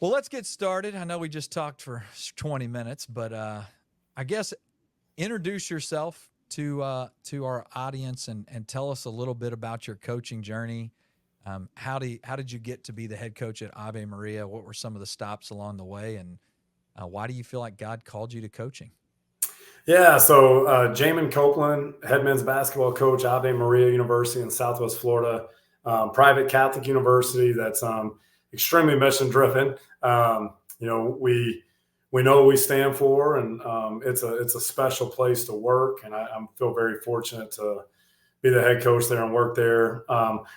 Well, let's get started. I know we just talked for 20 minutes, but I guess introduce yourself to our audience and tell us a little bit about your coaching journey. How did you get to be the head coach at Ave Maria? What were some of the stops along the way, and why do you feel like God called you to coaching? Yeah, so Jamon Copeland, head men's basketball coach, Ave Maria University in Southwest Florida, private Catholic university that's extremely mission driven. We know what we stand for, and it's a special place to work, and I feel very fortunate to be the head coach there and work there.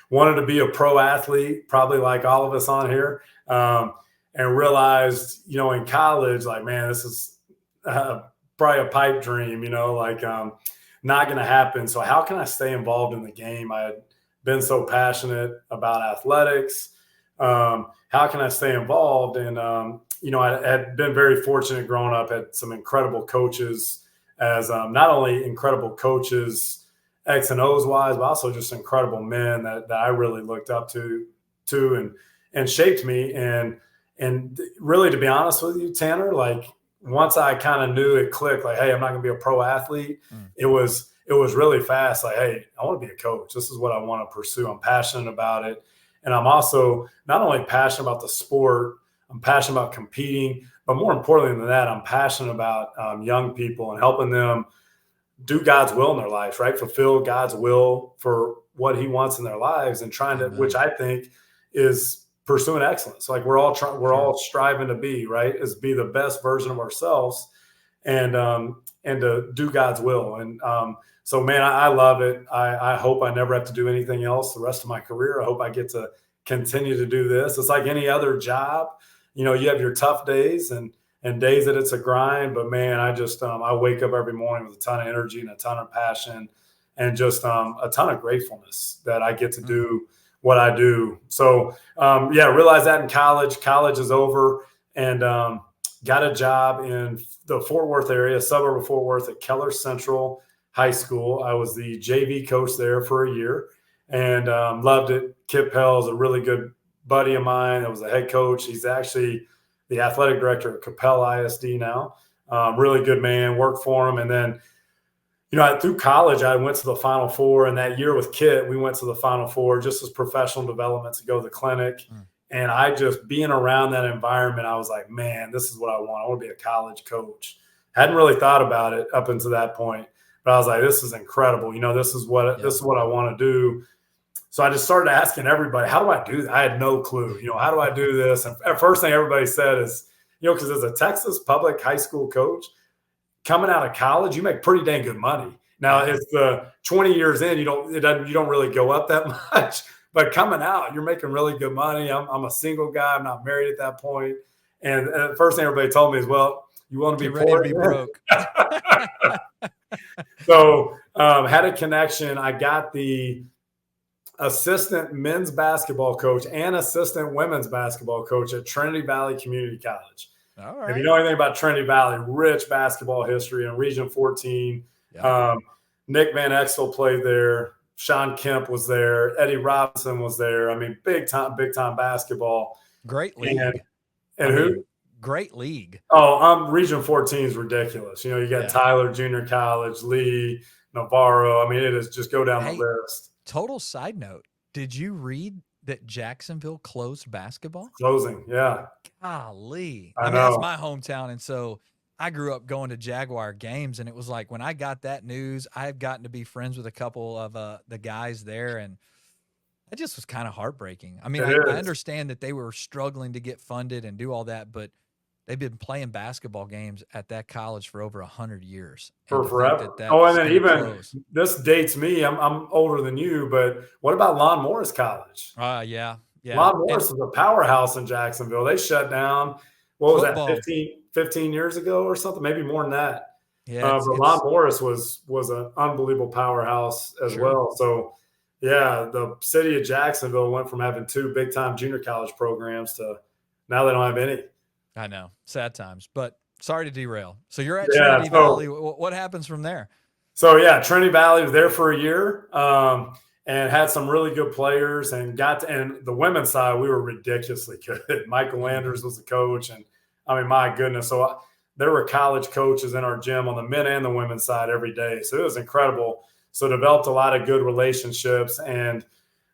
Wanted to be a pro athlete, probably like all of us on here, and realized, in college, like, man, this is probably a pipe dream, not going to happen. So how can I stay involved in the game? I had been so passionate about athletics. How can I stay involved? And, I had been very fortunate growing up, had some incredible coaches as not only incredible coaches, X and O's wise, but also just incredible men that I really looked up to and shaped me. And really, to be honest with you, Tanner, like, once I kind of knew it clicked, like, hey, I'm not going to be a pro athlete. It was really fast. Like, hey, I want to be a coach. This is what I want to pursue. I'm passionate about it. And I'm also not only passionate about the sport, I'm passionate about competing, but more importantly than that, I'm passionate about young people and helping them do God's will in their lives, right? Fulfill God's will for what he wants in their lives, and trying to, which I think is pursuing excellence. Like, we're all striving to be, right, is be the best version of ourselves, and to do God's will. And so, man, I love it. I hope I never have to do anything else the rest of my career. I hope I get to continue to do this. It's like any other job. You have your tough days and days that it's a grind, but man, I wake up every morning with a ton of energy and a ton of passion, and just a ton of gratefulness that I get to do what I do. So realized that in college. College is over, and got a job in the Fort Worth area, suburb of Fort Worth, at Keller Central High School. I was the JV coach there for a year, and loved it. Kip Pell is a really good buddy of mine that was the head coach. He's actually the athletic director at Capel ISD now. Really good man, worked for him. And then, through college, I went to the Final Four. And that year with Kit, we went to the Final Four just as professional development to go to the clinic. And I just, being around that environment, I was like, man, this is what I want. I want to be a college coach. Hadn't really thought about it up until that point, but I was like, this is incredible. This is what I want to do. So I just started asking everybody, how do I do that? I had no clue, how do I do this? And the first thing everybody said is, because as a Texas public high school coach, coming out of college, you make pretty dang good money. Now, it's the 20 years in, you don't really go up that much, but coming out, you're making really good money. I'm a single guy. I'm not married at that point. And the first thing everybody told me is, well, you want to be ready to be broke. So had a connection. I got the assistant men's basketball coach and assistant women's basketball coach at Trinity Valley Community College. All right. If you know anything about Trinity Valley, rich basketball history in Region 14. Nick Van Exel played there. Sean Kemp was there. Eddie Robinson was there. I mean, big time basketball. Great league. And who? Great league. Oh, Region 14 is ridiculous. You got Tyler Junior College, Lee, Navarro. I mean, it is just go down the list. Total side note. Did you read that Jacksonville closed basketball? Closing, yeah. Golly. I mean, that's my hometown. And so I grew up going to Jaguar games. And it was like, when I got that news, I've gotten to be friends with a couple of the guys there. And it just was kind of heartbreaking. I mean, I understand that they were struggling to get funded and do all that, but they've been playing basketball games at that college for over 100 years. For forever. And then even this dates me. I'm older than you, but what about Lon Morris College? Yeah. Lon Morris is a powerhouse in Jacksonville. They shut down, what was that, 15 years ago or something? Maybe more than that. But Lon Morris was an unbelievable powerhouse as well. So, yeah, the city of Jacksonville went from having 2 big-time junior college programs to now they don't have any. I know. Sad times. But sorry to derail. So you're at Trinity Valley. What happens from there? So, Trinity Valley was there for a year. and had some really good players, and and the women's side, we were ridiculously good. Michael Landers was the coach. And I mean, my goodness. So there were college coaches in our gym on the men and the women's side every day. So it was incredible. So developed a lot of good relationships. And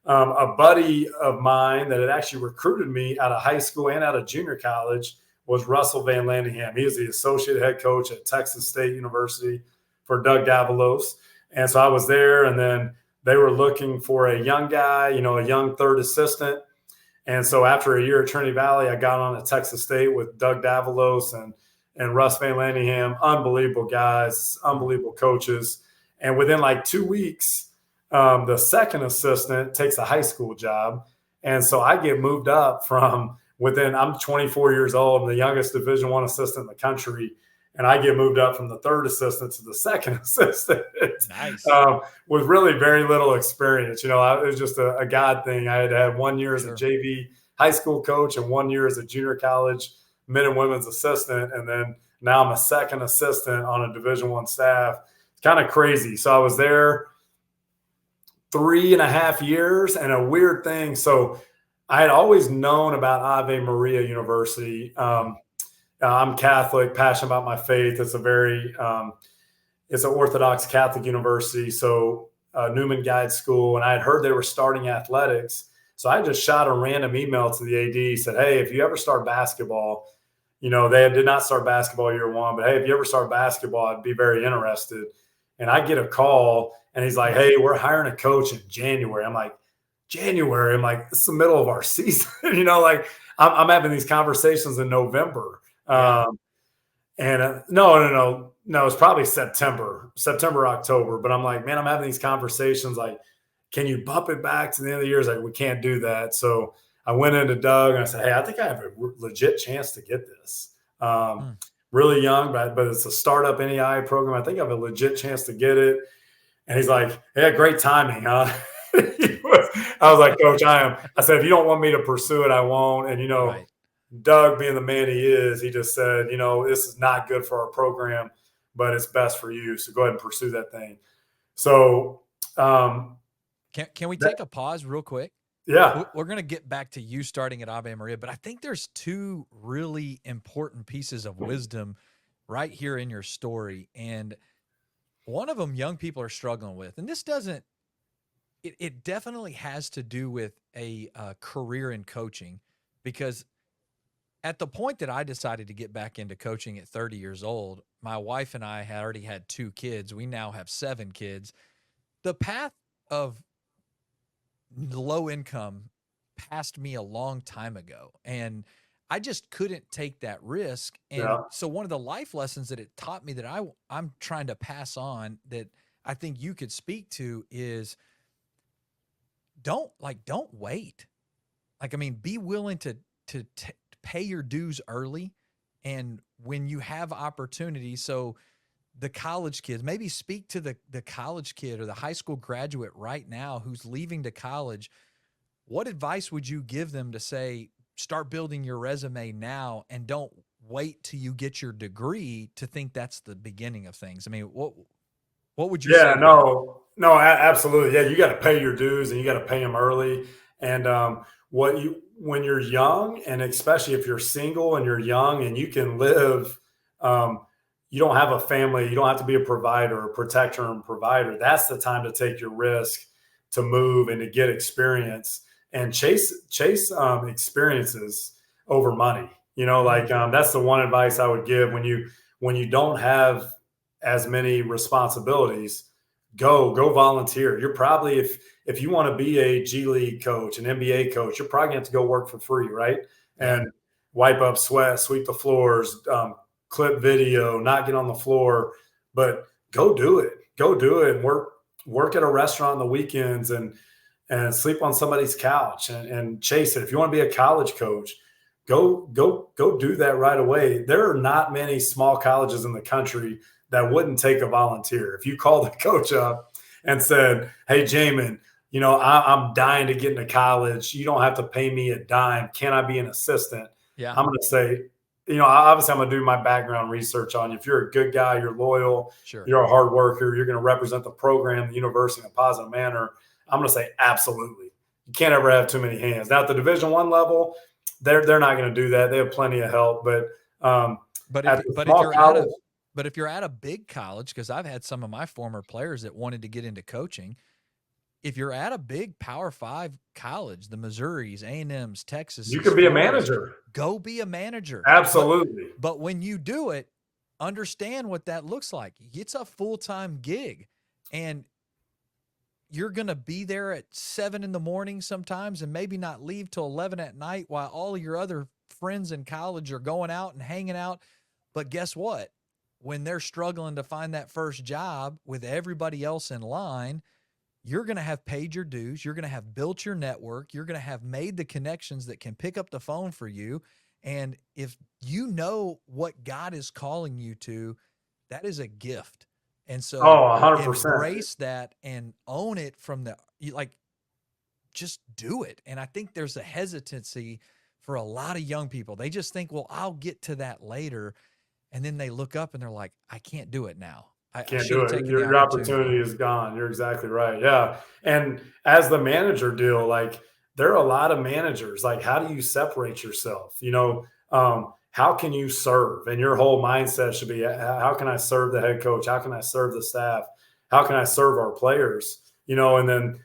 a buddy of mine that had actually recruited me out of high school and out of junior college was Russell Van Landingham. He is the associate head coach at Texas State University for Doug Davalos. And so I was there, and then they were looking for a young guy, a young third assistant. And so after a year at Trinity Valley, I got on at Texas State with Doug Davalos and Russ Van Landingham. Unbelievable guys, unbelievable coaches. And within like 2 weeks, the second assistant takes a high school job. And so I get moved up from I'm 24 years old, I'm the youngest Division I assistant in the country. And I get moved up from the third assistant to the second assistant. Nice. With really very little experience. It was just a God thing. I had 1 year as a JV high school coach and 1 year as a junior college men and women's assistant. And then now I'm a second assistant on a Division I staff. It's kind of crazy. So I was there 3.5 years, and a weird thing. So I had always known about Ave Maria University. I'm Catholic, passionate about my faith. It's it's an Orthodox Catholic university. So Newman Guide School. And I had heard they were starting athletics. So I just shot a random email to the AD, said, hey, if you ever start basketball, they did not start basketball year one, but hey, if you ever start basketball, I'd be very interested. And I get a call, and he's like, hey, we're hiring a coach in January. I'm like, January? I'm like, it's the middle of our season. I'm having these conversations in November. No, it's probably September, October. But I'm like, man, I'm having these conversations. Like, can you bump it back to the end of the year? It's like, we can't do that. So I went into Doug and I said, hey, I think I have a legit chance to get this. Really young, but it's a startup NEI program. I think I have a legit chance to get it. And he's like, yeah, great timing, huh? I was like, Coach, I said, if you don't want me to pursue it, I won't. And, Right. Doug, being the man he is, he just said, this is not good for our program, but it's best for you. So go ahead and pursue that thing. So can we take a pause real quick? Yeah. We're going to get back to you starting at Ave Maria, but I think there's two really important pieces of wisdom right here in your story. And one of them young people are struggling with, and this doesn't, it definitely has to do with a career in coaching, because at the point that I decided to get back into coaching at 30 years old, my wife and I had already had 2 kids. We now have 7 kids. The path of low income passed me a long time ago, and I just couldn't take that risk. And so one of the life lessons that it taught me that I'm trying to pass on, that I think you could speak to, is don't wait. Be willing to pay your dues early. And when you have opportunities, so the college kids, maybe speak to the college kid or the high school graduate right now who's leaving to college. What advice would you give them to say, start building your resume now and don't wait till you get your degree to think that's the beginning of things? What would you say? Yeah, no, absolutely. Yeah, you got to pay your dues, and you got to pay them early. And when you're young, and especially if you're single and you're young and you can live, you don't have a family, you don't have to be a provider, a protector and provider. That's the time to take your risk, to move and to get experience and chase experiences over money. That's the one advice I would give when you don't have as many responsibilities. Go volunteer. You're probably, if you want to be a G League coach, an NBA coach, you're probably going to have to go work for free, right? And wipe up sweat, sweep the floors, clip video, not get on the floor, but go do it. Go do it and work at a restaurant on the weekends and sleep on somebody's couch and chase it. If you want to be a college coach, go do that right away. There are not many small colleges in the country that wouldn't take a volunteer. If you called the coach up and said, hey, Jamon, I'm dying to get into college. You don't have to pay me a dime. Can I be an assistant? Yeah. I'm going to say, obviously I'm going to do my background research on you. If you're a good guy, you're loyal, sure, you're a hard worker, you're going to represent the program, the university in a positive manner, I'm going to say absolutely. You can't ever have too many hands. Now at the Division I level, they're not going to do that. They have plenty of help, but if you're at a big college, because I've had some of my former players that wanted to get into coaching. If you're at a big Power 5 college, the Missouris, A&Ms, Texas, you could be a manager. Go be a manager. Absolutely. But when you do it, understand what that looks like. It's a full-time gig, and you're going to be there at 7 in the morning sometimes and maybe not leave till 11 at night while all of your other friends in college are going out and hanging out. But guess what? When they're struggling to find that first job with everybody else in line, you're going to have paid your dues. You're going to have built your network. You're going to have made the connections that can pick up the phone for you. And if you know what God is calling you to, that is a gift. And so 100%. Embrace that and own it from just do it. And I think there's a hesitancy for a lot of young people. They just think, well, I'll get to that later. And then they look up and they're like, I can't do it now. I can't do it. Your opportunity is gone. You're exactly right. Yeah. And as the manager deal, like there are a lot of managers, like how do you separate yourself? How can you serve? And your whole mindset should be, how can I serve the head coach? How can I serve the staff? How can I serve our players? And then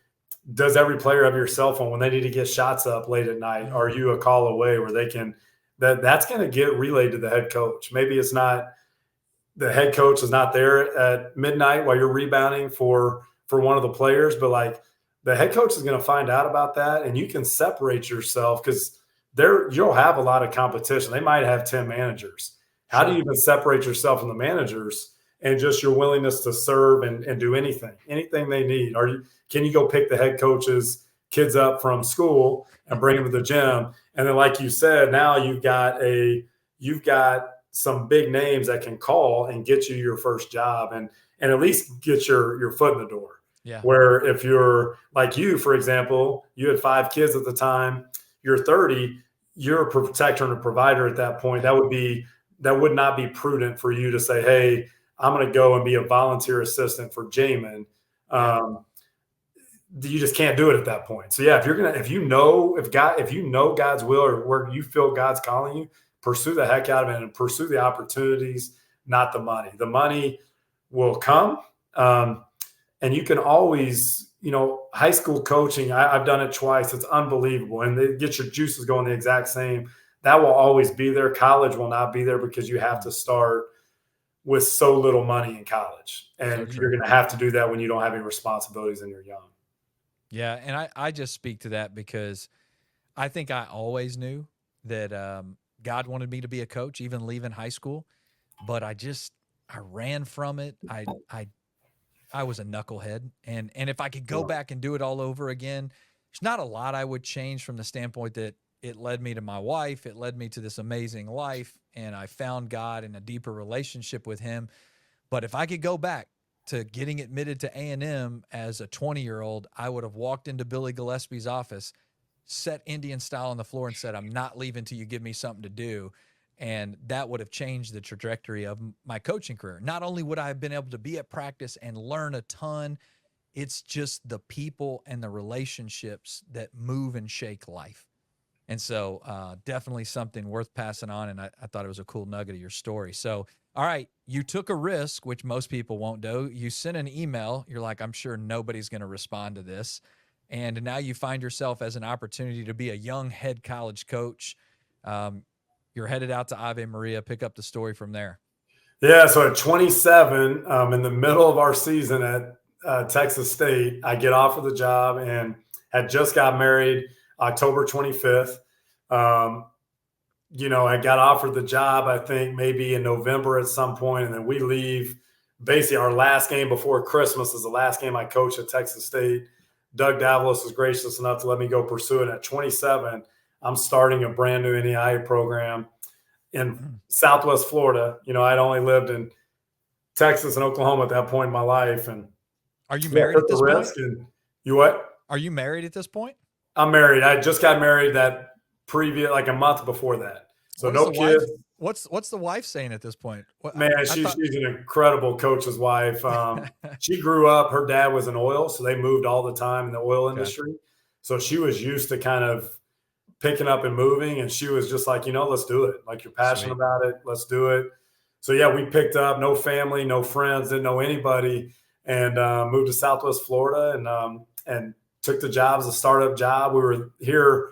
does every player have your cell phone when they need to get shots up late at night? Are you a call away where they can, that's going to get relayed to the head coach? Maybe it's not, the head coach is not there at midnight while you're rebounding for one of the players, but like the head coach is going to find out about that, and you can separate yourself because you'll have a lot of competition. They might have 10 managers. How do you even separate yourself from the managers and just your willingness to serve and do anything they need? Can you go pick the head coach's kids up from school and bring them to the gym? And then, like you said, now you've got some big names that can call and get you your first job and at least get your foot in the door. Yeah. Where if you're like you, for example, you had 5 kids at the time, you're 30, you're a protector and a provider at that point. That would not be prudent for you to say, hey, I'm going to go and be a volunteer assistant for Jamon. You just can't do it at that point. So yeah, if you know God's will or where you feel God's calling you, pursue the heck out of it and pursue the opportunities, not the money. The money will come. And you can always, high school coaching, I've done it twice. It's unbelievable. And they get your juices going the exact same. That will always be there. College will not be there because you have to start with so little money in college. And you're going to have to do that when you don't have any responsibilities and you're young. Yeah. And I just speak to that because I think I always knew that God wanted me to be a coach, even leaving high school, but I ran from it. I was a knucklehead, and if I could go back and do it all over again, there's not a lot I would change from the standpoint that it led me to my wife. It led me to this amazing life, and I found God in a deeper relationship with him. But if I could go back to getting admitted to A&M as a 20-year-old, I would have walked into Billy Gillespie's office, set Indian style on the floor and said, I'm not leaving till you give me something to do. And that would have changed the trajectory of my coaching career. Not only would I have been able to be at practice and learn a ton, it's just the people and the relationships that move and shake life. And so definitely something worth passing on. And I thought it was a cool nugget of your story. So, all right, you took a risk, which most people won't do. You sent an email. You're like, I'm sure nobody's going to respond to this. And now you find yourself as an opportunity to be a young head college coach. You're headed out to Ave Maria. Pick up the story from there. Yeah, so at 27, in the middle of our season at Texas State, I get offered the job and had just got married October 25th. I got offered the job, I think, maybe in November at some point, and then we leave. Basically, our last game before Christmas is the last game I coached at Texas State. Doug Davalos was gracious enough to let me go pursue it. At 27, I'm starting a brand new NEIA program in Southwest Florida. I'd only lived in Texas and Oklahoma at that point in my life. And are you married at this point? And you what? Are you married at this point? I'm married. I just got married that a month before that. So no kids. What's the wife saying at this point? Man, she's an incredible coach's wife. She grew up, her dad was in oil, so they moved all the time in the oil industry. So she was used to kind of picking up and moving, and she was just like, let's do it. Like, you're passionate about it, let's do it. So yeah, we picked up, no family, no friends, didn't know anybody, and moved to Southwest Florida and took the job as a startup job. We were here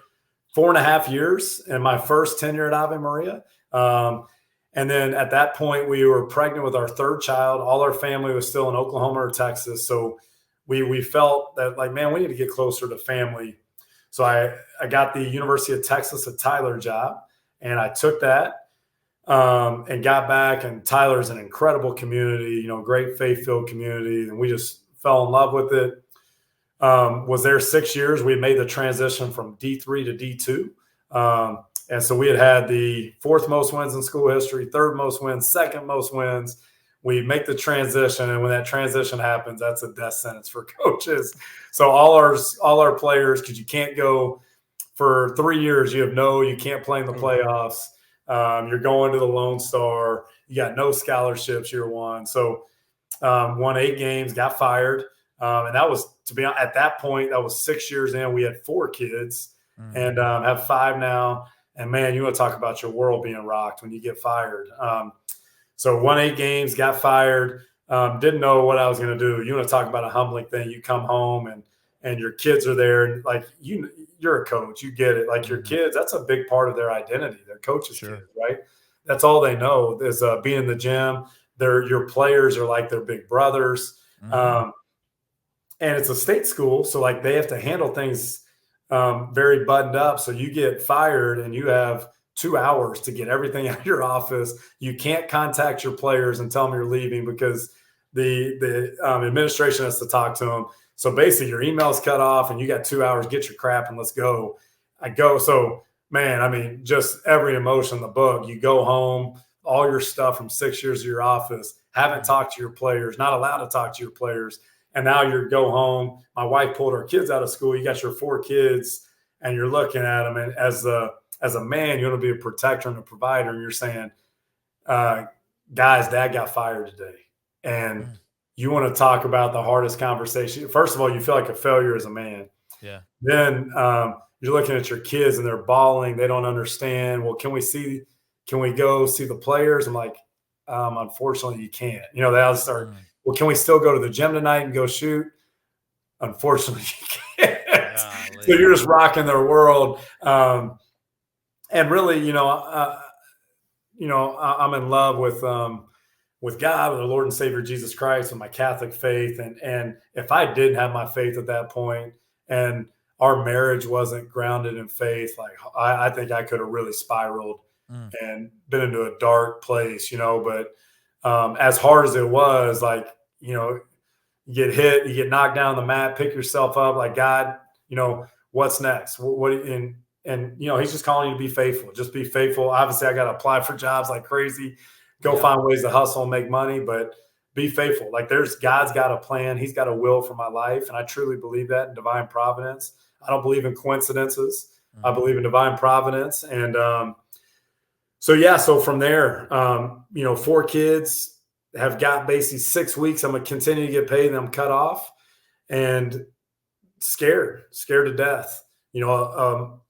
4.5 years in my first tenure at Ave Maria. And then at that point, we were pregnant with our third child. All our family was still in Oklahoma or Texas. So we felt that, like, man, we need to get closer to family. So I got the University of Texas at Tyler job, and I took that and got back. And Tyler's an incredible community, great faith-filled community. And we just fell in love with it. Was there 6 years. We made the transition from D3 to D2. And so we had the fourth most wins in school history, third most wins, second most wins. We make the transition, and when that transition happens, that's a death sentence for coaches. So all our players, because you can't go for 3 years, you can't play in the playoffs. You're going to the Lone Star. You got no scholarships year one. So won 8 games, got fired. And that was, to be honest, at that point, that was 6 years in. We had 4 kids and have 5 now. And man, you want to talk about your world being rocked when you get fired. So won 8 games, got fired, didn't know what I was going to do. You want to talk about a humbling thing. You come home and your kids are there. And like, you're a coach, you get it. Like, your kids, that's a big part of their identity. Their coaches' kids, right? That's all they know is being in the gym. Your players are like their big brothers. And it's a state school. So like, they have to handle things very buttoned up. So you get fired and you have 2 hours to get everything out of your office. You can't contact your players and tell them you're leaving because the administration has to talk to them. So basically your email's cut off and you got 2 hours, get your crap and let's go. So man, I mean, just every emotion in the book. You go home, all your stuff from 6 years of your office, haven't talked to your players, not allowed to talk to your players. And now you go home. My wife pulled our kids out of school. You got your 4 kids, and you're looking at them. And as a man, you want to be a protector and a provider. And you're saying, guys, Dad got fired today. And you want to talk about the hardest conversation. First of all, you feel like a failure as a man. Yeah. Then you're looking at your kids and they're bawling. They don't understand. Well, can we go see the players? I'm like, unfortunately, you can't. They'll start. Well, can we still go to the gym tonight and go shoot? Unfortunately, you can't. So you're just rocking their world. And really, I'm in love with God, with the Lord and Savior Jesus Christ, with my Catholic faith. And if I didn't have my faith at that point and our marriage wasn't grounded in faith, like I think I could have really spiraled and been into a dark place, But as hard as it was, like, you get hit, you get knocked down the mat, pick yourself up, like, God, what's next? And he's just calling you to be faithful. Just be faithful. Obviously, I got to apply for jobs like crazy, find ways to hustle and make money, but be faithful. Like, God's got a plan. He's got a will for my life. And I truly believe that in divine providence. I don't believe in coincidences. I believe in divine providence. And so from there, 4 kids, have got basically 6 weeks. I'm going to continue to get paid and I'm cut off and scared to death,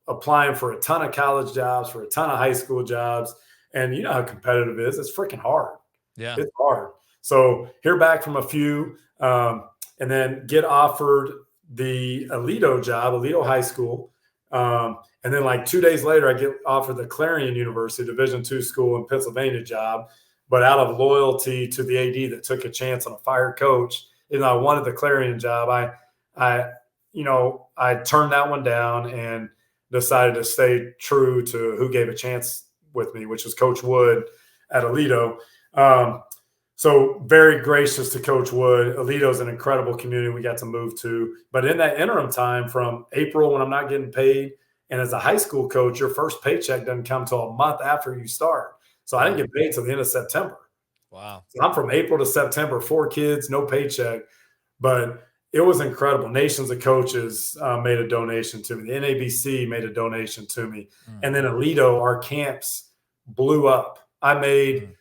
applying for a ton of college jobs, for a ton of high school jobs. And you know how competitive it is. It's freaking hard. Yeah. It's hard. So hear back from a few and then get offered the Alito High School. And then like 2 days later, I get offered the Clarion University, Division II school in Pennsylvania job. But out of loyalty to the AD that took a chance on a fired coach, I wanted the Clarion job. I turned that one down and decided to stay true to who gave a chance with me, which was Coach Wood at Alito. So very gracious to Coach Wood. Alito's an incredible community we got to move to. But in that interim time from April when I'm not getting paid, and as a high school coach, your first paycheck doesn't come till a month after you start. So I didn't get paid till the end of September. Wow. So I'm from April to September, 4 kids, no paycheck. But it was incredible. Nations of coaches made a donation to me. The NABC made a donation to me. And then Alito, our camps blew up. I made Mm.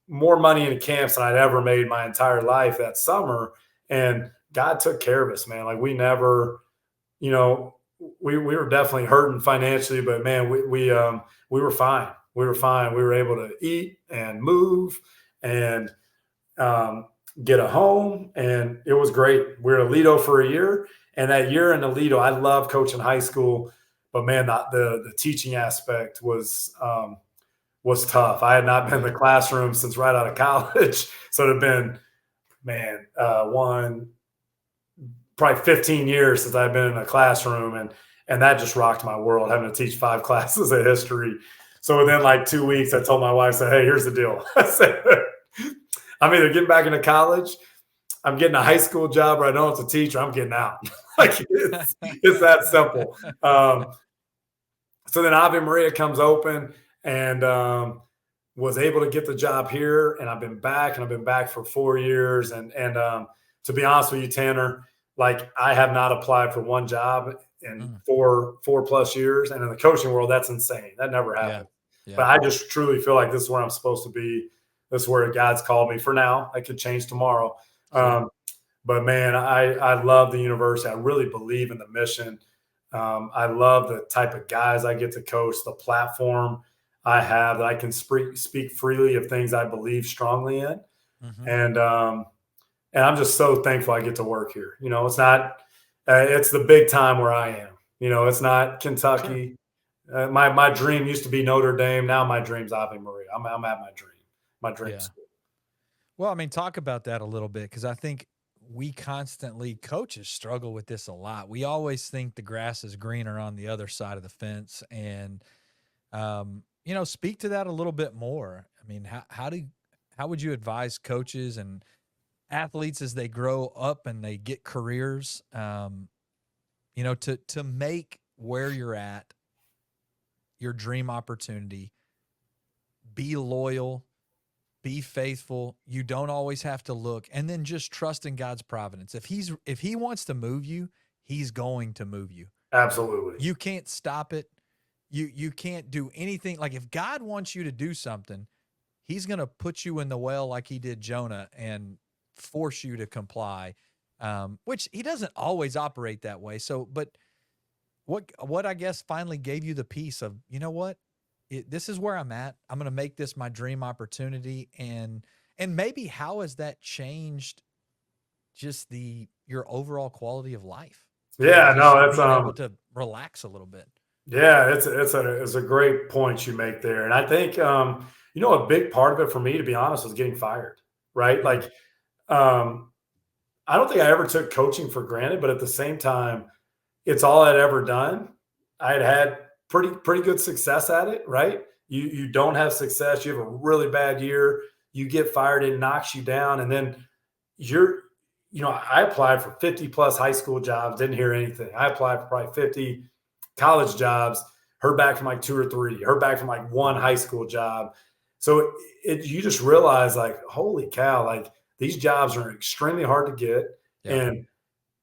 more money in camps than I'd ever made my entire life that summer. And God took care of us, man. Like we never, you know, we were definitely hurting financially, but man, we were fine. We were fine. We were able to eat and move and um, get a home, and it was great. We were at Alito for a year, and that year in Alito, I loved coaching high school, but man, the teaching aspect was tough. I had not been in the classroom since right out of college, so it had been probably 15 years since I've been in a classroom, and that just rocked my world, having to teach 5 classes of history. So within like 2 weeks, I told my wife, I said, "Hey, here's the deal." I said, "I'm either getting back into college, I'm getting a high school job, or I don't have to teach, or I'm getting out." Like it's that simple. So then Ave Maria comes open, and was able to get the job here, and I've been back for 4 years. And to be honest with you, Tanner, like I have not applied for one job in 4+ years, and in the coaching world, that's insane. That never happened. Yeah. But I just truly feel like this is where I'm supposed to be. This is where God's called me for now. That could change tomorrow. Sure. But man, I love the university. I really believe in the mission. I love the type of guys I get to coach, the platform I have that I can speak freely of things I believe strongly in. And I'm just so thankful I get to work here. You know, it's not, it's the big time where I am. You know, it's not Kentucky. Sure. My dream used to be Notre Dame. Now my dream's Ave Maria. I'm at my dream school. Well, I mean, talk about that a little bit, because I think coaches struggle with this a lot. We always think the grass is greener on the other side of the fence. And, speak to that a little bit more. I mean, how would you advise coaches and athletes as they grow up and they get careers, to make where you're at your dream opportunity, be loyal, be faithful. You don't always have to look, and then just trust in God's providence. If he wants to move you, he's going to move you. Absolutely. You can't stop it. You can't do anything. Like if God wants you to do something, he's going to put you in the well like he did Jonah and force you to comply, which he doesn't always operate that way. So, but what I guess finally gave you the peace of, you know what? This is where I'm at. I'm going to make this my dream opportunity. And maybe how has that changed just your overall quality of life? Yeah, no, it's being able to relax a little bit. Yeah, it's a great point you make there. And I think a big part of it for me, to be honest, was getting fired. Right. Like I don't think I ever took coaching for granted, but at the same time, it's all I'd ever done. I had pretty good success at it, right? You don't have success, you have a really bad year, you get fired, it knocks you down, and then I applied for 50 plus high school jobs, didn't hear anything. I applied for probably 50 college jobs, heard back from like 2 or 3, heard back from like 1 high school job. So you just realize like, holy cow, like these jobs are extremely hard to get. Yeah. And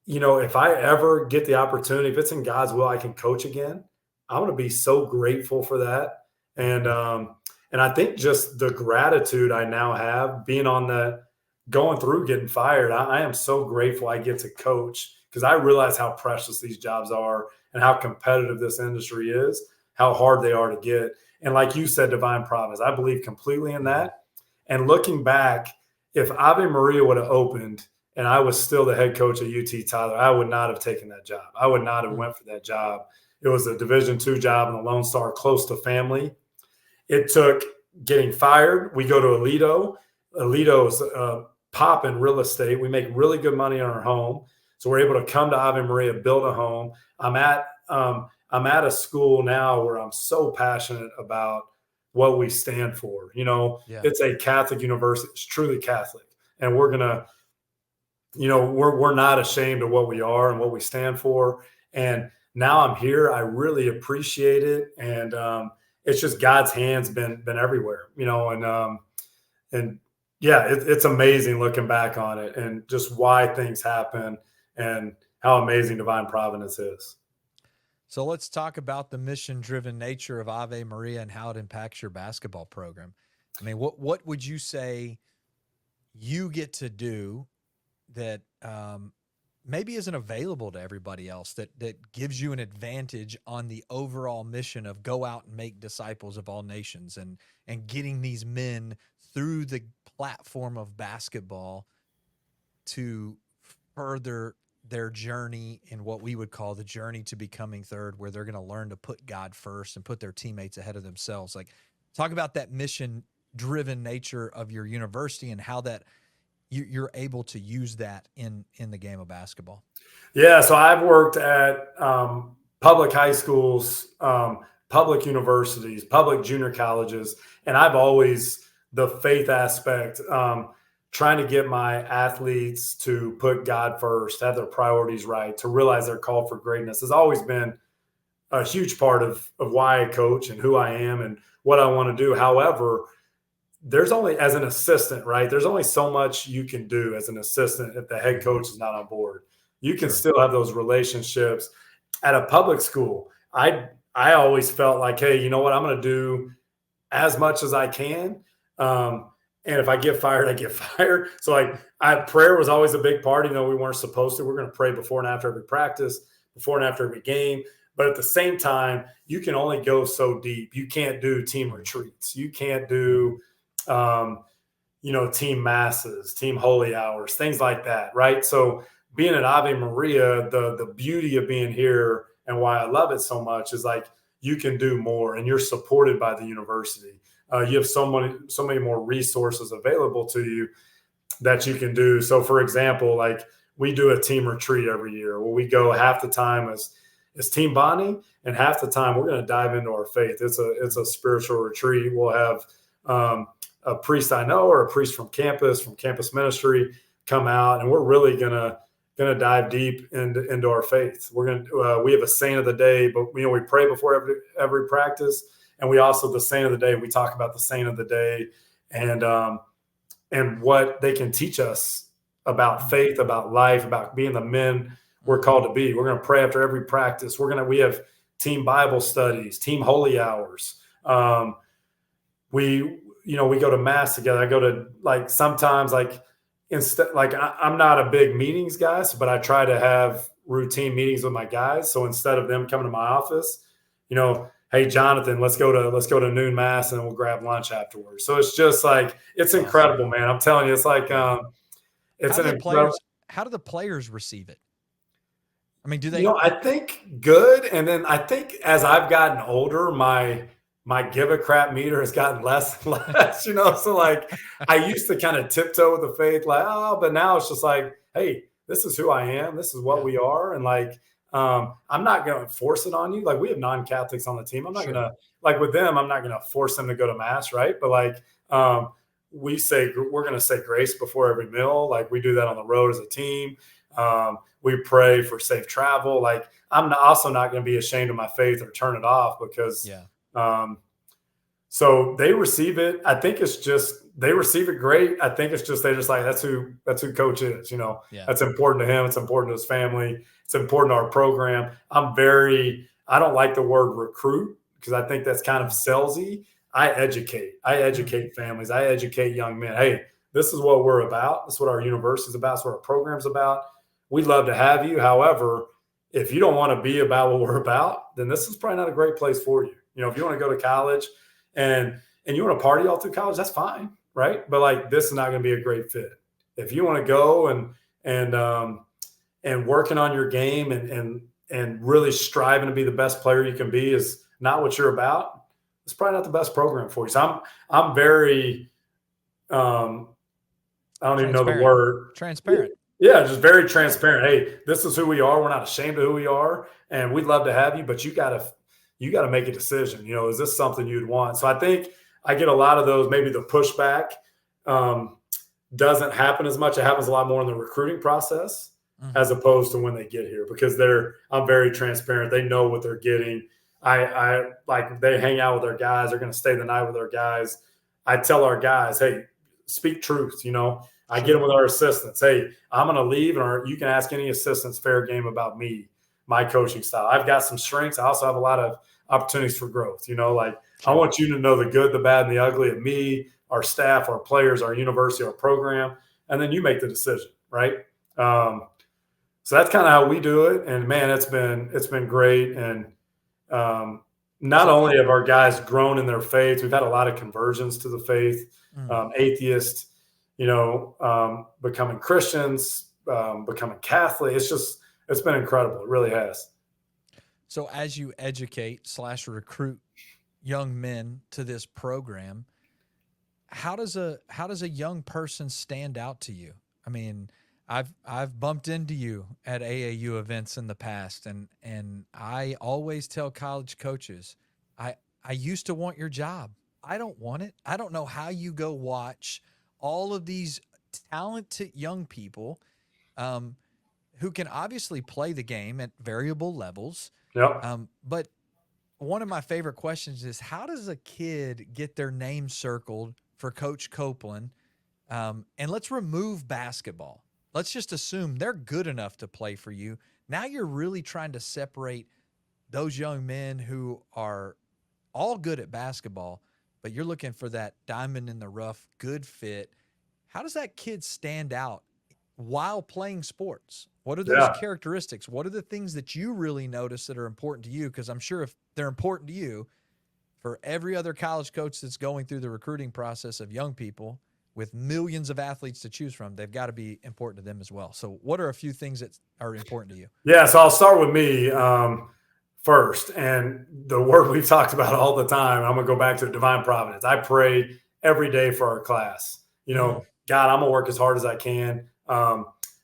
if I ever get the opportunity, if it's in God's will, I can coach again. I'm going to be so grateful for that. And I think just the gratitude I now have being on going through getting fired, I am so grateful I get to coach, because I realize how precious these jobs are and how competitive this industry is, how hard they are to get. And like you said, divine providence, I believe completely in that. And looking back, if Ave Maria would have opened and I was still the head coach at UT Tyler, I would not have taken that job. I would not have went for that job. It was a Division II job in the Lone Star, close to family. It took getting fired. We go to Alito. Alito's pop in real estate. We make really good money on our home. So we're able to come to Ave Maria, build a home. I'm at a school now where I'm so passionate about what we stand for. It's a Catholic university. It's truly Catholic. And we're going to, we're not ashamed of what we are and what we stand for. And now I'm here. I really appreciate it. And it's just God's hand's been everywhere, and yeah, it's amazing looking back on it and just why things happen and how amazing divine providence is. So let's talk about the mission-driven nature of Ave Maria and how it impacts your basketball program. I mean, what would you say you get to do that maybe isn't available to everybody else, that gives you an advantage on the overall mission of go out and make disciples of all nations, and getting these men through the platform of basketball to further their journey in what we would call the journey to becoming third, where they're going to learn to put God first and put their teammates ahead of themselves? Like, talk about that mission driven nature of your university and how that you're able to use that in the game of basketball. Yeah, so I've worked at public high schools, public universities, public junior colleges, and I've always, the faith aspect, trying to get my athletes to put God first, have their priorities right, to realize they're called for greatness has always been a huge part of why I coach and who I am and what I want to do. However, there's only, as an assistant, right? There's only so much you can do as an assistant if the head coach is not on board. You can still have those relationships. At a public school, I always felt like, hey, you know what? I'm going to do as much as I can. And if I get fired, I get fired. So like, prayer was always a big part. You know, we weren't supposed to. We're going to pray before and after every practice, before and after every game. But at the same time, you can only go so deep. You can't do team retreats. You can't do team masses, team holy hours, things like that, right? So being at Ave Maria, the beauty of being here and why I love it so much is like you can do more, and you're supported by the university. You have so many more resources available to you that you can do. So, for example, like we do a team retreat every year where we go half the time as team bonding, and half the time we're going to dive into our faith. It's a spiritual retreat. We'll have a priest I know or a priest from campus ministry come out, and we're really gonna dive deep into our faith. We're gonna we have a saint of the day, but we pray before every practice, and we also, the saint of the day, we talk about the saint of the day and what they can teach us about faith, about life, about being the men we're called to be. We're gonna pray after every practice. We have team Bible studies, team holy hours. We go to mass together. I go to, like, sometimes, like, I'm not a big meetings guy, but I try to have routine meetings with my guys. So instead of them coming to my office, hey, Jonathan, let's go to noon mass and we'll grab lunch afterwards. So it's just like, it's incredible, man. I'm telling you, it's like, it's an incredible. How do the players receive it? I mean, do they? I think good. And then I think as I've gotten older, my give a crap meter has gotten less and less, So like, I used to kind of tiptoe with the faith, like, but now it's just like, hey, this is who I am. This is what we are. And like, I'm not going to force it on you. Like, we have non-Catholics on the team. I'm not going to, like with them, I'm not going to force them to go to mass. Right. But like, we're going to say grace before every meal. Like, we do that on the road as a team. We pray for safe travel. Like, I'm also not going to be ashamed of my faith or turn it off because, so they receive it. I think it's just, they receive it great. I think it's just, they just like, that's who coach is, That's important to him. It's important to his family. It's important to our program. I don't like the word recruit because I think that's kind of salesy. I educate families. I educate young men. Hey, this is what we're about. This is what our university is about. This is what our program's about. We'd love to have you. However, if you don't want to be about what we're about, then this is probably not a great place for you. If you want to go to college and you want to party all through college, that's fine, right? But like, this is not going to be a great fit. If you want to go and working on your game and really striving to be the best player you can be is not what you're about, it's probably not the best program for you. So I'm very I don't even know the word. Transparent. Yeah, just very transparent. Hey, this is who we are. We're not ashamed of who we are, and we'd love to have you, but you got to make a decision. Is this something you'd want? So I think I get a lot of those. Maybe the pushback doesn't happen as much. It happens a lot more in the recruiting process as opposed to when they get here, because I'm very transparent. They know what they're getting. I like, they hang out with their guys. They're going to stay the night with their guys. I tell our guys, hey, speak truth. I get them with our assistants. Hey, I'm going to leave, and you can ask any assistants fair game about me, my coaching style. I've got some strengths. I also have a lot of opportunities for growth. I want you to know the good, the bad, and the ugly of me, our staff, our players, our university, our program, and then you make the decision, right? So that's kind of how we do it. And man, it's been great. And not only have our guys grown in their faith, we've had a lot of conversions to the faith, atheists, becoming Christians, becoming Catholic. It's been incredible. It really has. So as you educate / recruit young men to this program, how does a young person stand out to you? I mean, I've bumped into you at AAU events in the past, and I always tell college coaches, I used to want your job. I don't want it. I don't know how you go watch all of these talented young people who can obviously play the game at variable levels. Yep. But one of my favorite questions is, how does a kid get their name circled for Coach Copeland? And let's remove basketball. Let's just assume they're good enough to play for you. Now you're really trying to separate those young men who are all good at basketball, but you're looking for that diamond in the rough, good fit. How does that kid stand out while playing sports? What are those characteristics? What are the things that you really notice that are important to you? Because I'm sure if they're important to you, for every other college coach that's going through the recruiting process of young people with millions of athletes to choose from, they've got to be important to them as well. So what are a few things that are important to you? Yeah, so I'll start with me first. And the word we've talked about all the time, I'm going to go back to divine providence. I pray every day for our class. God, I'm going to work as hard as I can.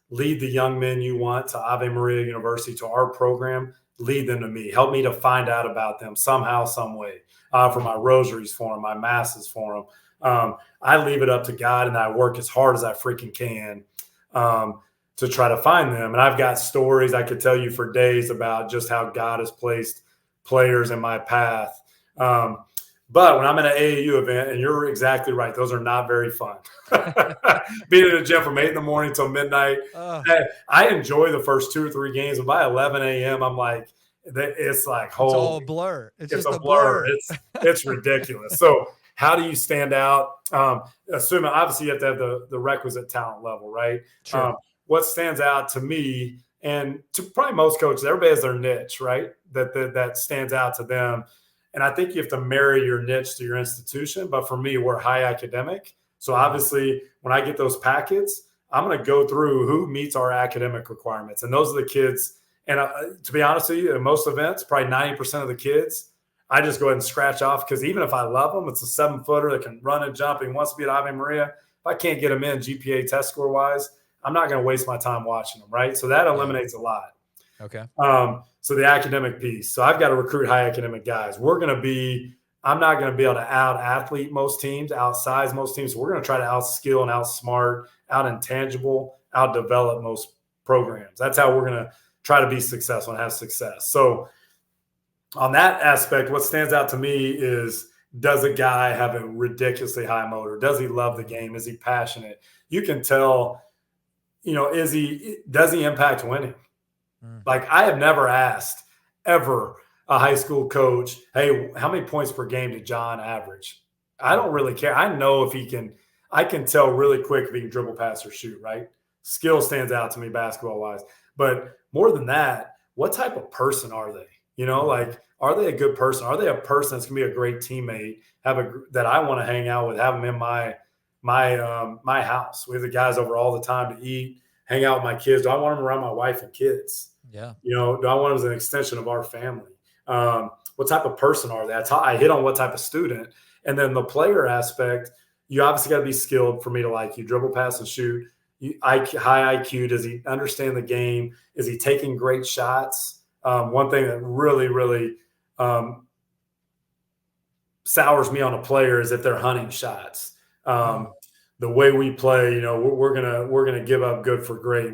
Lead the young men you want to Ave Maria University, to our program. Lead them to me. Help me to find out about them somehow, some way. For my rosaries for them, my masses for them. I leave it up to God, and I work as hard as I freaking can to try to find them. And I've got stories I could tell you for days about just how God has placed players in my path. But when I'm in an AAU event, and you're exactly right, those are not very fun. Being in the gym from 8 in the morning till midnight. I enjoy the first 2 or 3 games, but by 11 a.m., I'm like, it's like, it's all a blur. It's just a blur. It's ridiculous. So how do you stand out? Assuming obviously you have to have the requisite talent level, right? Sure. What stands out to me, and to probably most coaches, everybody has their niche, right? That stands out to them. And I think you have to marry your niche to your institution. But for me, we're high academic. So obviously, when I get those packets, I'm going to go through who meets our academic requirements. And those are the kids. And to be honest with you, at most events, probably 90% of the kids, I just go ahead and scratch off, because even if I love them, it's a 7-footer that can run and jump and wants to be at Ave Maria. If I can't get them in GPA test score wise, I'm not going to waste my time watching them, right? So that eliminates a lot. Okay. So the academic piece. So I've got to recruit high academic guys. I'm not going to be able to out-athlete most teams, outsize most teams. So we're going to try to out-skill and outsmart, out-intangible, out-develop most programs. That's how we're going to try to be successful and have success. So on that aspect, what stands out to me is, does a guy have a ridiculously high motor? Does he love the game? Is he passionate? You can tell, does he impact winning? Like, I have never asked ever a high school coach, hey, how many points per game did John average? I don't really care. I know if he can, I can tell really quick if he can dribble, pass, or shoot, right? Skill stands out to me basketball wise. But more than that, what type of person are they? Like, are they a good person? Are they a person that's going to be a great teammate, that I want to hang out with, have them in my house? We have the guys over all the time to eat, hang out with my kids. Do I want them around my wife and kids? Yeah. Do I want them as an extension of our family? What type of person are they? I hit on what type of student. And then the player aspect, you obviously got to be skilled for me to like you. Dribble, pass, and shoot. High IQ. Does he understand the game? Is he taking great shots? One thing that really, really sours me on a player is if they're hunting shots. The way we play, we're gonna give up good for great.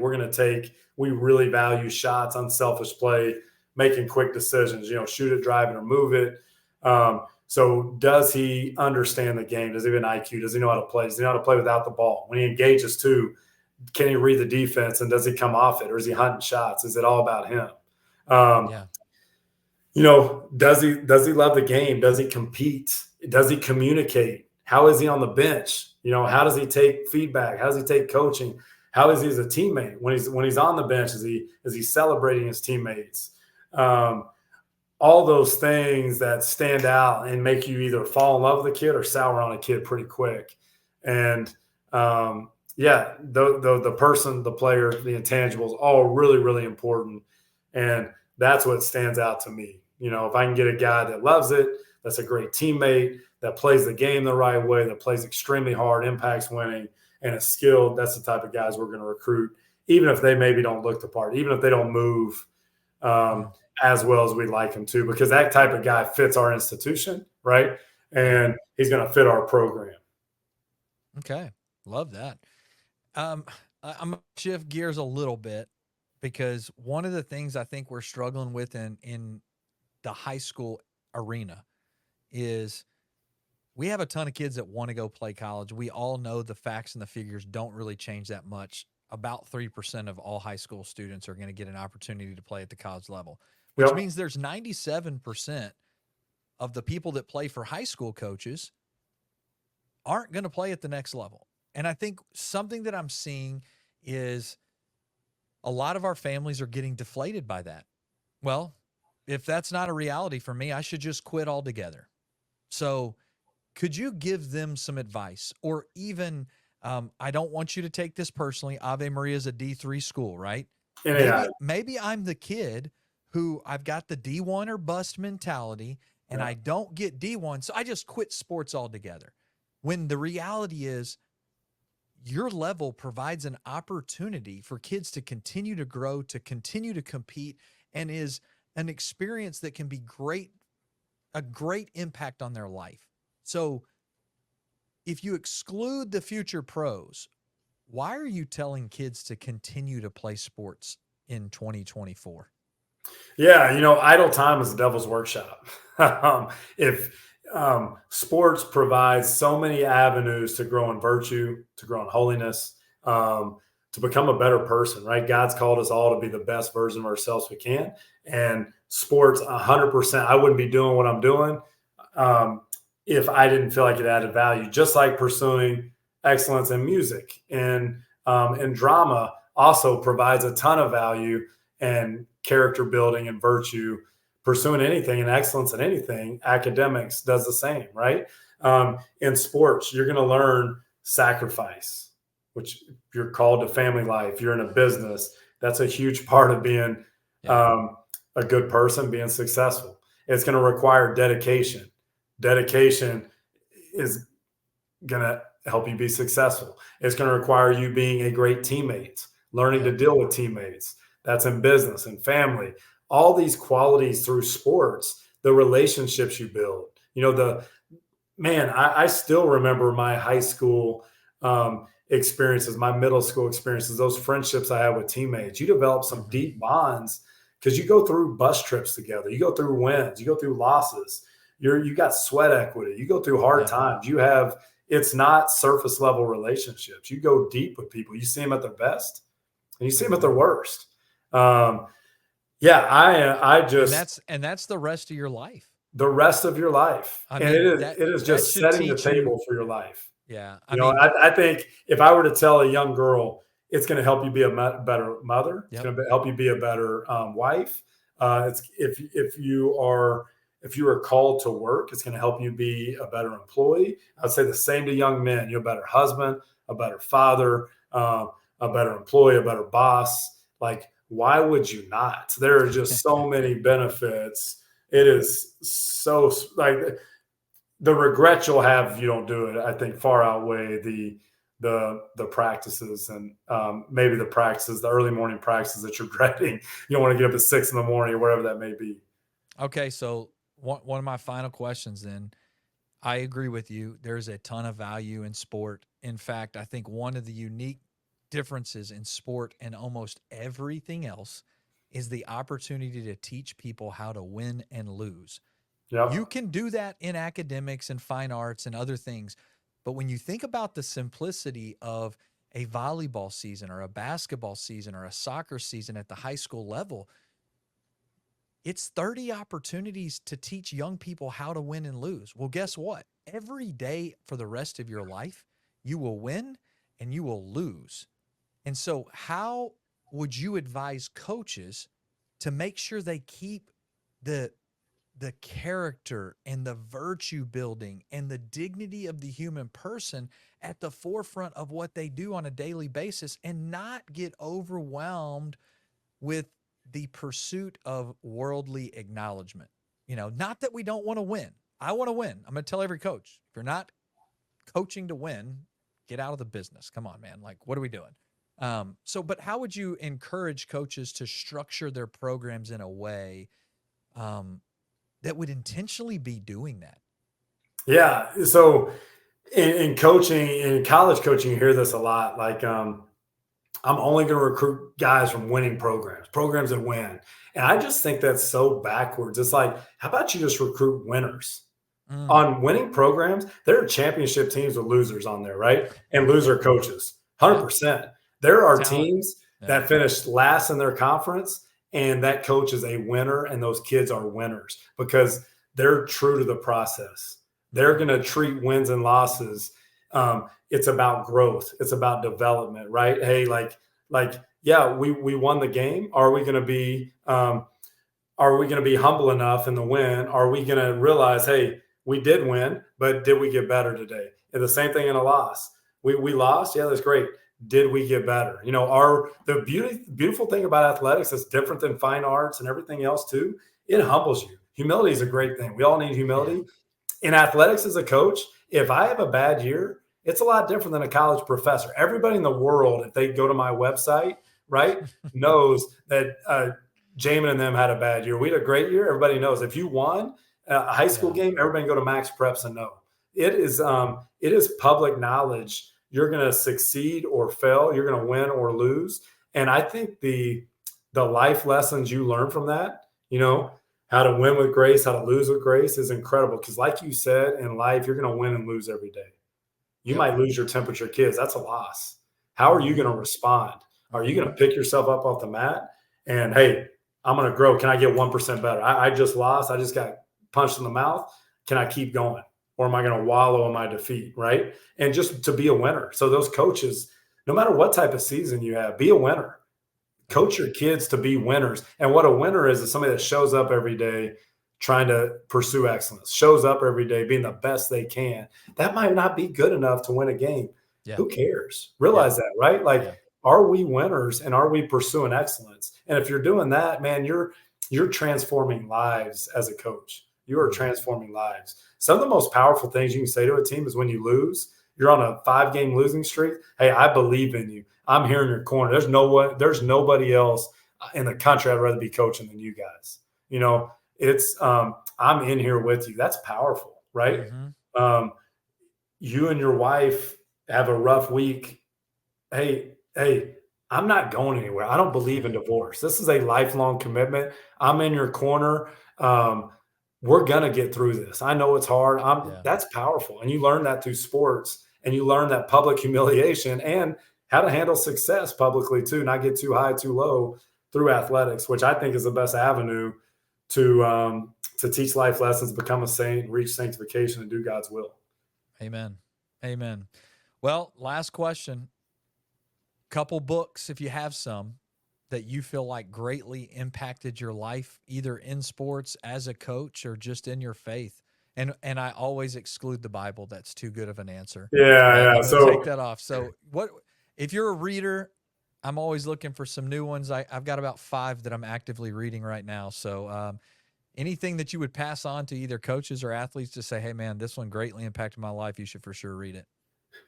We really value shots, unselfish play, making quick decisions. Shoot it, drive it, or move it. So does he understand the game? Does he have an IQ? Does he know how to play? Does he know how to play without the ball? When he engages too, can he read the defense, and does he come off it, or is he hunting shots? Is it all about him? Does he love the game? Does he compete? Does he communicate? How is he on the bench? How does he take feedback? How does he take coaching? How is he as a teammate when he's on the bench? Is he celebrating his teammates? All those things that stand out and make you either fall in love with a kid or sour on a kid pretty quick. And yeah, the person, the player, the intangibles, all really, really important. And that's what stands out to me. If I can get a guy that loves it, that's a great teammate, that plays the game the right way, that plays extremely hard, impacts winning, and is skilled, that's the type of guys we're going to recruit, even if they maybe don't look the part, even if they don't move as well as we'd like them to, because that type of guy fits our institution, right? And he's going to fit our program. Okay. Love that. I'm going to shift gears a little bit, because one of the things I think we're struggling with in the high school arena is we have a ton of kids that want to go play college. We all know the facts and the figures don't really change that much. About 3% of all high school students are going to get an opportunity to play at the college level, which means there's 97% of the people that play for high school coaches aren't going to play at the next level. And I think something that I'm seeing is a lot of our families are getting deflated by that. Well, if that's not a reality for me, I should just quit altogether. So could you give them some advice? Or even, I don't want you to take this personally, Ave Maria is a D3 school, right? Yeah. Maybe I'm the kid who I've got the D1 or bust mentality, and I don't get D1, so I just quit sports altogether. When the reality is, your level provides an opportunity for kids to continue to grow, to continue to compete, and is an experience that can be a great impact on their life. So if you exclude the future pros, why are you telling kids to continue to play sports in 2024? Yeah, idle time is the devil's workshop. If sports provides so many avenues to grow in virtue, to grow in holiness, to become a better person, right? God's called us all to be the best version of ourselves we can. And sports, 100%, I wouldn't be doing what I'm doing if I didn't feel like it added value, just like pursuing excellence in music and drama also provides a ton of value and character building and virtue. Pursuing anything and excellence in anything, academics does the same, right? In sports, you're going to learn sacrifice, which you're called to family life. You're in a business. That's a huge part of being a good person, being successful. It's going to require dedication. Dedication is going to help you be successful. It's going to require you being a great teammate, learning to deal with teammates. That's in business and family. All these qualities through sports, the relationships you build. I still remember my high school experiences, my middle school experiences, those friendships I had with teammates. You develop some deep bonds because you go through bus trips together. You go through wins. You go through losses. You got sweat equity. You go through hard times. It's not surface level relationships. You go deep with people. You see them at their best and you see them at their worst. I just and that's the rest of your life. The rest of your life. It is just setting the table for your life. Yeah. I think if I were to tell a young girl, it's going to help you be a better mother. It's going to help you be a better wife. If you are called to work, it's going to help you be a better employee. I'd say the same to young men. You're a better husband, a better father, a better employee, a better boss. Like, why would you not? There are just so many benefits. It is so like the regret you'll have if you don't do it, I think far outweigh the practices and maybe the early morning practices that you're dreading. You don't want to get up at 6 a.m. or whatever that may be. Okay. So one of my final questions then, I agree with you. There's a ton of value in sport. In fact, I think one of the unique differences in sport and almost everything else is the opportunity to teach people how to win and lose. Yep. You can do that in academics and fine arts and other things. But when you think about the simplicity of a volleyball season or a basketball season or a soccer season at the high school level, it's 30 opportunities to teach young people how to win and lose. Well, guess what? every day for the rest of your life, you will win and you will lose. And so, how would you advise coaches to make sure they keep the character and the virtue building and the dignity of the human person at the forefront of what they do on a daily basis and not get overwhelmed with the pursuit of worldly acknowledgement? Not that we don't want to win. I want to win. I'm going to tell every coach, if you're not coaching to win, get out of the business. Come on, man. Like, what are we doing? But how would you encourage coaches to structure their programs in a way that would intentionally be doing that? Yeah. So in coaching, in college coaching, you hear this a lot. Like, I'm only going to recruit guys from winning programs that win. And I just think that's so backwards. It's like, how about you just recruit winners? On winning programs, there are championship teams with losers on there, right? And loser coaches, 100%. There are teams that finished last in their conference, and that coach is a winner, and those kids are winners because they're true to the process. They're going to treat wins and losses. It's about growth. It's about development, right? Hey, yeah, we won the game. Are we going to be humble enough in the win? Are we going to realize, hey, we did win, but did we get better today? And the same thing in a loss. We lost. Yeah, that's great. Did we get better? The beautiful thing about athletics that's different than fine arts and everything else too. It humbles you. Humility is a great thing. We all need humility. In athletics as a coach, if I have a bad year, it's a lot different than a college professor. Everybody in the world, if they go to my website, right, knows that Jamon and them had a bad year. We had a great year. Everybody knows. If you won a high school game, everybody go to Max Preps and know. It is public knowledge. You're going to succeed or fail. You're going to win or lose. And I think the life lessons you learn from that, how to win with grace, how to lose with grace is incredible. Because like you said, in life, you're going to win and lose every day. You might lose your temper with your kids. That's a loss. How are you going to respond? Are you going to pick yourself up off the mat and, hey, I'm going to grow. Can I get 1% better? I just lost. I just got punched in the mouth. Can I keep going? Or am I going to wallow in my defeat, right? And just to be a winner. So those coaches, no matter what type of season you have, be a winner. Coach your kids to be winners. And what a winner is somebody that shows up every day trying to pursue excellence, shows up every day being the best they can. That might not be good enough to win a game. Yeah. Who cares? Realize that, right? Are we winners and are we pursuing excellence? And if you're doing that, man, you're transforming lives as a coach. You are transforming lives. Some of the most powerful things you can say to a team is when you lose, you're on a 5-game losing streak. Hey, I believe in you. I'm here in your corner. There's nobody else in the country I'd rather be coaching than you guys. It's I'm in here with you. That's powerful, right? Mm-hmm. You and your wife have a rough week. Hey, I'm not going anywhere. I don't believe in divorce. This is a lifelong commitment. I'm in your corner. We're going to get through this. I know it's hard. That's powerful. And you learn that through sports, and you learn that public humiliation and how to handle success publicly too, not get too high, too low through athletics, which I think is the best avenue to teach life lessons, become a saint, reach sanctification, and do God's will. Amen. Amen. Well, last question. Couple books, if you have some, that you feel like greatly impacted your life, either in sports, as a coach, or just in your faith. And I always exclude the Bible. That's too good of an answer. Yeah. So take that off. So what if you're a reader? I'm always looking for some new ones. I've got about 5 that I'm actively reading right now. So anything that you would pass on to either coaches or athletes to say, hey, man, this one greatly impacted my life, you should for sure read it.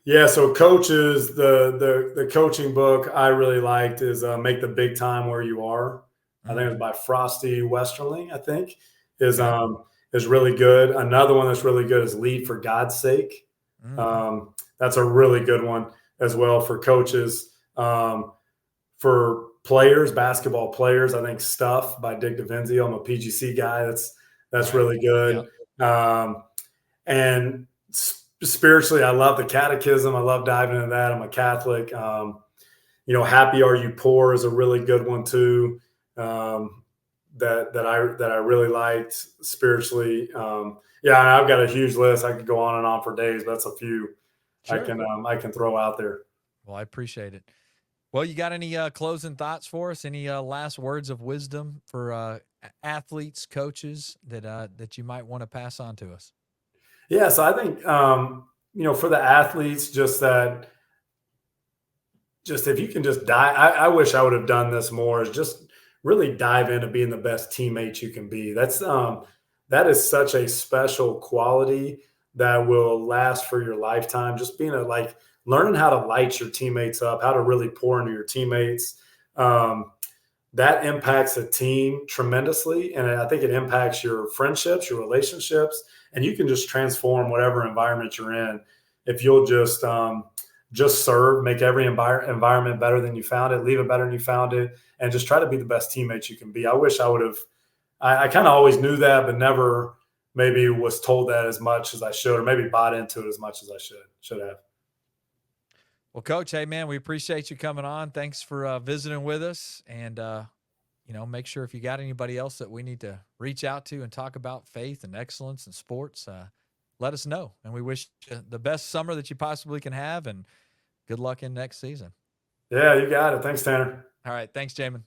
Yeah, so coaches, the coaching book I really liked is Make the Big Time Where You Are. Mm-hmm. I think it was by Frosty Westerling, I think, is really good. Another one that's really good is Lead for God's Sake. Mm-hmm. That's a really good one as well for coaches. For players, basketball players, I think Stuff by Dick DeVenzio. I'm a PGC guy. That's really good. Yep. And spiritually, I love the catechism. I love diving into that. I'm a Catholic. Happy Are You Poor is a really good one too. that I really liked spiritually. Yeah, and I've got a huge list. I could go on and on for days, but that's a few Sure. I can throw out there. Well, I appreciate it. Well, you got any closing thoughts for us? Any last words of wisdom for athletes, coaches that you might want to pass on to us? Yeah, so I think for the athletes, just if you can just dive. I wish I would have done this more. Is just really dive into being the best teammate you can be. That is such a special quality that will last for your lifetime. Just being learning how to light your teammates up, how to really pour into your teammates. Um, that impacts a team tremendously, and I think it impacts your friendships, your relationships, and you can just transform whatever environment you're in if you'll just serve, make every environment better than you found it, leave it better than you found it, and just try to be the best teammate you can be. I wish I would have. I kind of always knew that, but never maybe was told that as much as I should, or maybe bought into it as much as I should have. Well, Coach, hey man, we appreciate you coming on. Thanks for visiting with us, and make sure if you got anybody else that we need to reach out to and talk about faith and excellence and sports, let us know. And we wish you the best summer that you possibly can have, and good luck in next season. Yeah, you got it. Thanks, Tanner. All right, thanks, Jamon.